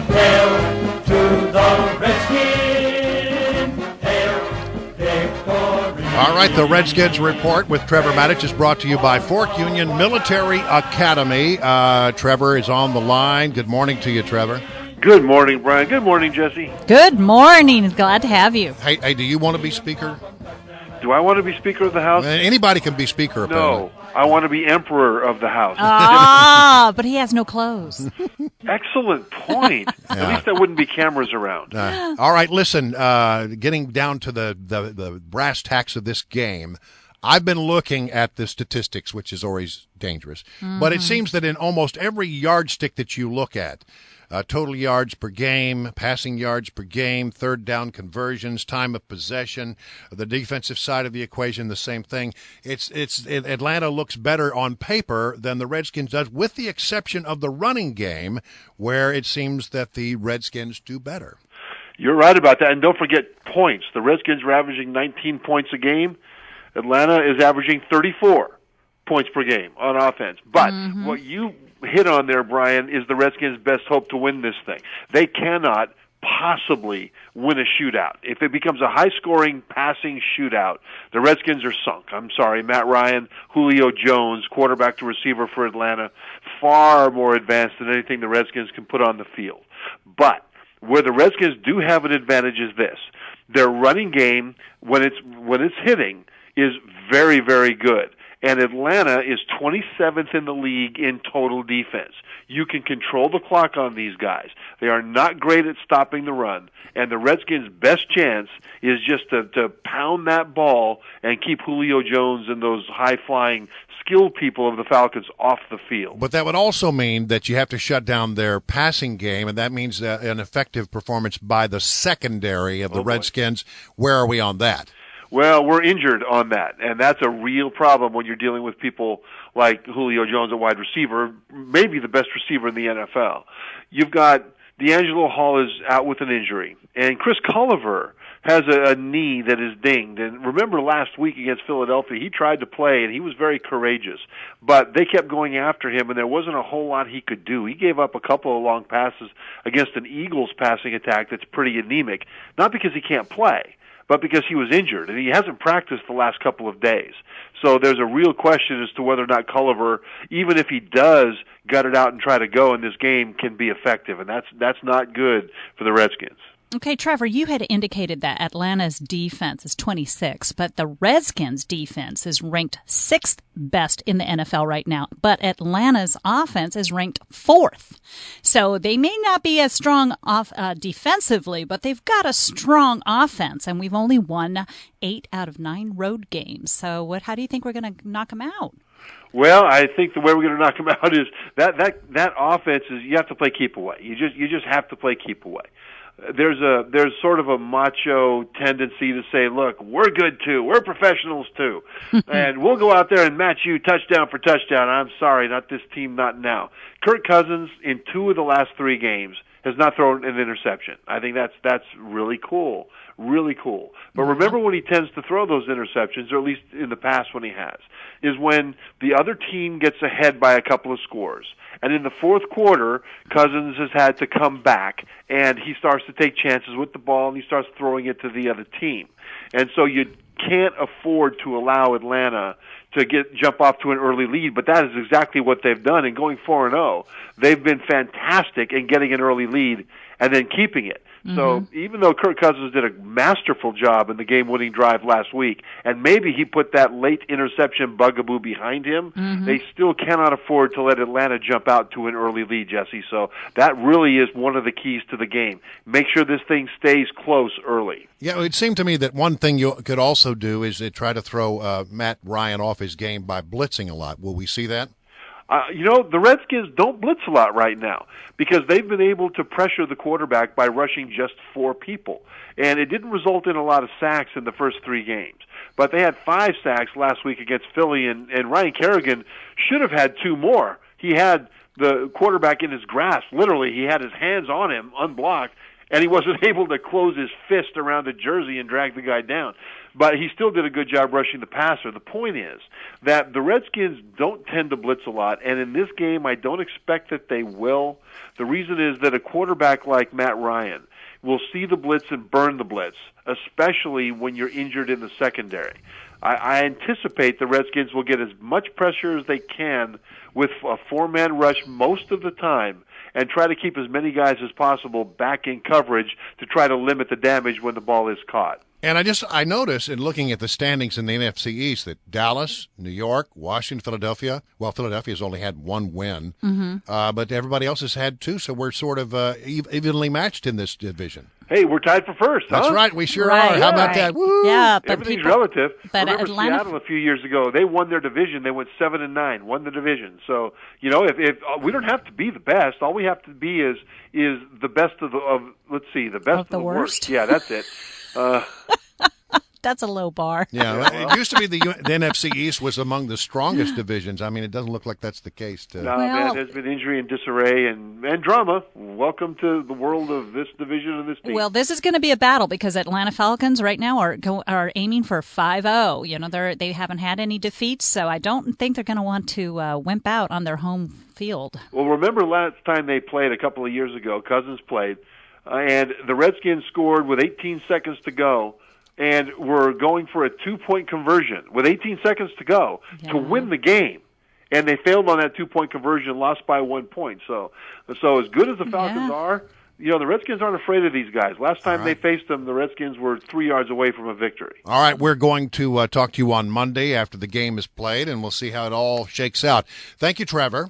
Hail to the Redskins. Hail victory. All right, the Redskins Report with Trevor Matich is brought to you by Fork Union Military Academy. Trevor is on the line. Good morning to you, Trevor. Good morning, Brian. Good morning, Jesse. Good morning. Glad to have you. Hey, do you want to be Speaker? Do I want to be Speaker of the House? Anybody can be Speaker, apparently. No, I want to be Emperor of the House. But he has no clothes. Excellent point. Yeah. At least there wouldn't be cameras around. All right, listen, getting down to the brass tacks of this game, I've been looking at the statistics, which is always dangerous, but it seems that in almost every yardstick that you look at, total yards per game, passing yards per game, third down conversions, time of possession, the defensive side of the equation, the same thing. Atlanta looks better on paper than the Redskins does, with the exception of the running game, where it seems that the Redskins do better. You're right about that. And don't forget points. The Redskins are averaging 19 points a game. Atlanta is averaging 34 points per game on offense. But what you hit on there, Brian, is the Redskins' best hope to win this thing. They cannot possibly win a shootout. If it becomes a high-scoring passing shootout, the Redskins are sunk. I'm sorry, Matt Ryan, Julio Jones, quarterback to receiver for Atlanta, far more advanced than anything the Redskins can put on the field. But where the Redskins do have an advantage is this. Their running game, when it's hitting, is very, very good. And Atlanta is 27th in the league in total defense. You can control the clock on these guys. They are not great at stopping the run. And the Redskins' best chance is just to pound that ball and keep Julio Jones and those high-flying, skilled people of the Falcons off the field. But that would also mean that you have to shut down their passing game, and that means an effective performance by the secondary of the Redskins. Where are we on that? Well, we're injured on that, and that's a real problem when you're dealing with people like Julio Jones, a wide receiver, maybe the best receiver in the NFL. You've got D'Angelo Hall is out with an injury, and Chris Culliver has a knee that is dinged. And remember last week against Philadelphia, he tried to play, and he was very courageous. But they kept going after him, and there wasn't a whole lot he could do. He gave up a couple of long passes against an Eagles passing attack that's pretty anemic, not because he can't play, but because he was injured, and he hasn't practiced the last couple of days. So there's a real question as to whether or not Culliver, even if he does gut it out and try to go in this game, can be effective, and that's not good for the Redskins. Okay, Trevor, you had indicated that Atlanta's defense is 26, but the Redskins' defense is ranked 6th best in the NFL right now, but Atlanta's offense is ranked 4th. So they may not be as strong defensively, but they've got a strong offense, and we've only won 8 out of 9 road games. So how do you think we're going to knock them out? Well, I think the way we're going to knock them out is that offense is you have to play keep away. You just have to play keep away. There's sort of a macho tendency to say, look, we're good too. We're professionals too. And we'll go out there and match you touchdown for touchdown. I'm sorry, not this team, not now. Kirk Cousins, in 2 of the last 3 games, has not thrown an interception. I think that's really cool. Really cool. But remember when he tends to throw those interceptions, or at least in the past when he has, is when the other team gets ahead by a couple of scores. And in the fourth quarter, Cousins has had to come back, and he starts to take chances with the ball, and he starts throwing it to the other team. And so you can't afford to allow Atlanta to jump off to an early lead, but that is exactly what they've done. And going 4-0, they've been fantastic in getting an early lead and then keeping it. So even though Kirk Cousins did a masterful job in the game-winning drive last week, and maybe he put that late interception bugaboo behind him, they still cannot afford to let Atlanta jump out to an early lead, Jesse. So that really is one of the keys to the game. Make sure this thing stays close early. Yeah, it seemed to me that one thing you could also do is try to throw Matt Ryan off his game by blitzing a lot. Will we see that? The Redskins don't blitz a lot right now because they've been able to pressure the quarterback by rushing just 4 people. And it didn't result in a lot of sacks in the first 3 games. But they had 5 sacks last week against Philly, and Ryan Kerrigan should have had 2 more. He had the quarterback in his grasp. Literally, he had his hands on him, unblocked, and he wasn't able to close his fist around a jersey and drag the guy down. But he still did a good job rushing the passer. The point is that the Redskins don't tend to blitz a lot, and in this game I don't expect that they will. The reason is that a quarterback like Matt Ryan will see the blitz and burn the blitz, especially when you're injured in the secondary. I anticipate the Redskins will get as much pressure as they can with a four-man rush most of the time and try to keep as many guys as possible back in coverage to try to limit the damage when the ball is caught. And I notice in looking at the standings in the NFC East that Dallas, New York, Washington, Philadelphia, well, Philadelphia's only had one win, but everybody else has had two, so we're sort of evenly matched in this division. Hey, we're tied for first, huh? That's right, we sure are. How about that? Woo! Yeah, but everything's relative. But remember Seattle a few years ago, they won their division. They went 7-9, won the division. So, if we don't have to be the best, all we have to be is the best of the best of the worst. Yeah, that's it. That's a low bar. Yeah, it used to be the NFC East was among the strongest divisions. I mean, it doesn't look like that's the case. No, man, there's been injury and disarray and drama. Welcome to the world of this division and this team. Well, this is going to be a battle because Atlanta Falcons right now are aiming for 5-0. You know, they haven't had any defeats, so I don't think they're going to want to wimp out on their home field. Well, remember last time they played a couple of years ago, Cousins played, and the Redskins scored with 18 seconds to go. And we're going for a 2-point conversion with 18 seconds to go to win the game. And they failed on that 2-point conversion, lost by 1 point. So as good as the Falcons are, the Redskins aren't afraid of these guys. Last time they faced them, the Redskins were 3 yards away from a victory. All right, we're going to talk to you on Monday after the game is played, and we'll see how it all shakes out. Thank you, Trevor.